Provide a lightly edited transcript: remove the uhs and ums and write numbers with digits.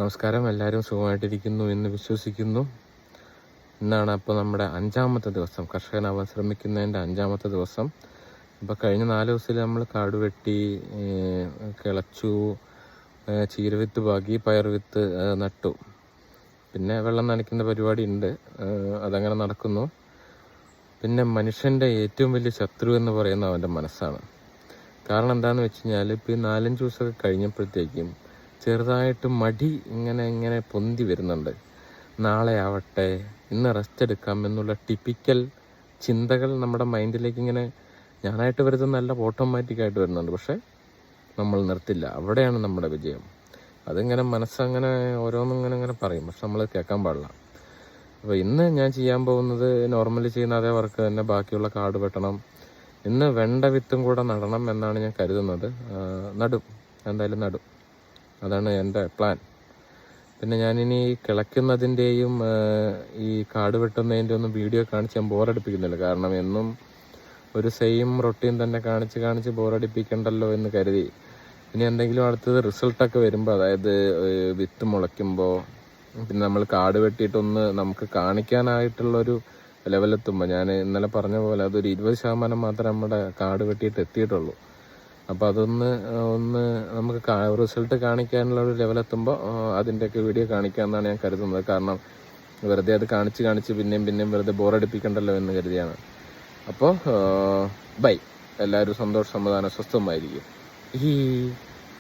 നമസ്കാരം. എല്ലാവരും സുഖമായിട്ടിരിക്കുന്നു എന്ന് വിശ്വസിക്കുന്നു. ഇന്നാണ് അപ്പോൾ നമ്മുടെ 5ാമത്തെ ദിവസം, കർഷകനാവാൻ ശ്രമിക്കുന്നതിൻ്റെ 5ാമത്തെ ദിവസം. അപ്പോൾ കഴിഞ്ഞ 4 ദിവസത്തിൽ നമ്മൾ കാട് വെട്ടി, കിളച്ചു, ചീരവിത്ത് പാകി, പയർവിത്ത് നട്ടു. പിന്നെ വെള്ളം നനയ്ക്കുന്ന പരിപാടി ഉണ്ട്, അതങ്ങനെ നടക്കുന്നു. പിന്നെ മനുഷ്യൻ്റെ ഏറ്റവും വലിയ ശത്രു എന്ന് പറയുന്നത് അവൻ്റെ മനസ്സാണ്. കാരണം എന്താണെന്ന് വെച്ച് കഴിഞ്ഞാൽ, ഇപ്പോൾ ഈ 4-5 ദിവസമൊക്കെ കഴിഞ്ഞപ്പോഴത്തേക്കും ചെറുതായിട്ട് മടി ഇങ്ങനെ പൊന്തി വരുന്നുണ്ട്. നാളെ ആവട്ടെ, ഇന്ന് റെസ്റ്റ് എടുക്കാം എന്നുള്ള ടിപ്പിക്കൽ ചിന്തകൾ നമ്മുടെ മൈൻഡിലേക്ക് ഇങ്ങനെ ഞാനായിട്ട് വരുന്നതല്ല, ഓട്ടോമാറ്റിക്കായിട്ട് വരുന്നുണ്ട്. പക്ഷേ നമ്മൾ നിർത്തില്ല. അവിടെയാണ് നമ്മുടെ വിജയം. അതിങ്ങനെ മനസ്സങ്ങനെ ഓരോന്നിങ്ങനെ പറയും, പക്ഷെ നമ്മൾ കേൾക്കാൻ പാടില്ല. അപ്പോൾ ഇന്ന് ഞാൻ ചെയ്യാൻ പോകുന്നത് നോർമലി ചെയ്യുന്ന അതേ വർക്ക് തന്നെ, ബാക്കിയുള്ള കാട് വെട്ടണം. ഇന്ന് വെണ്ട വിത്തും കൂടെ നടണം എന്നാണ് ഞാൻ കരുതുന്നത്. നടും, എന്തായാലും നടും. അതാണ് എൻ്റെ പ്ലാൻ. പിന്നെ ഞാനിനി കിളയ്ക്കുന്നതിൻ്റെയും ഈ കാട് വെട്ടുന്നതിൻ്റെ ഒന്നും വീഡിയോ കാണിച്ച് ഞാൻ ബോറടിപ്പിക്കുന്നില്ല. കാരണം എന്നും ഒരു സെയിം റൊട്ടീൻ തന്നെ കാണിച്ച് ബോറടിപ്പിക്കണ്ടല്ലോ എന്ന് കരുതി ഇനി എന്തെങ്കിലും അടുത്തത് റിസൾട്ടൊക്കെ വരുമ്പോൾ, അതായത് വിത്ത് മുളയ്ക്കുമ്പോൾ, പിന്നെ നമ്മൾ കാട് വെട്ടിയിട്ടൊന്ന് നമുക്ക് കാണിക്കാനായിട്ടുള്ളൊരു ലെവലെത്തുമ്പോൾ, ഞാൻ ഇന്നലെ പറഞ്ഞ പോലെ അതൊരു 20% മാത്രമേ നമ്മുടെ കാട് വെട്ടിയിട്ട് എത്തിയിട്ടുള്ളൂ. അപ്പോൾ അതൊന്ന് നമുക്ക് റിസൾട്ട് കാണിക്കാനുള്ള ഒരു ലെവലെത്തുമ്പോൾ അതിൻ്റെയൊക്കെ വീഡിയോ കാണിക്കാമെന്നാണ് ഞാൻ കരുതുന്നത്. കാരണം വെറുതെ അത് കാണിച്ച് പിന്നെയും വെറുതെ ബോറടിപ്പിക്കണ്ടല്ലോ എന്ന് കരുതിയാണ്. അപ്പോൾ ബൈ. എല്ലാവരും സന്തോഷം, സമാധാനം, സ്വസ്ഥമായിരിക്കും.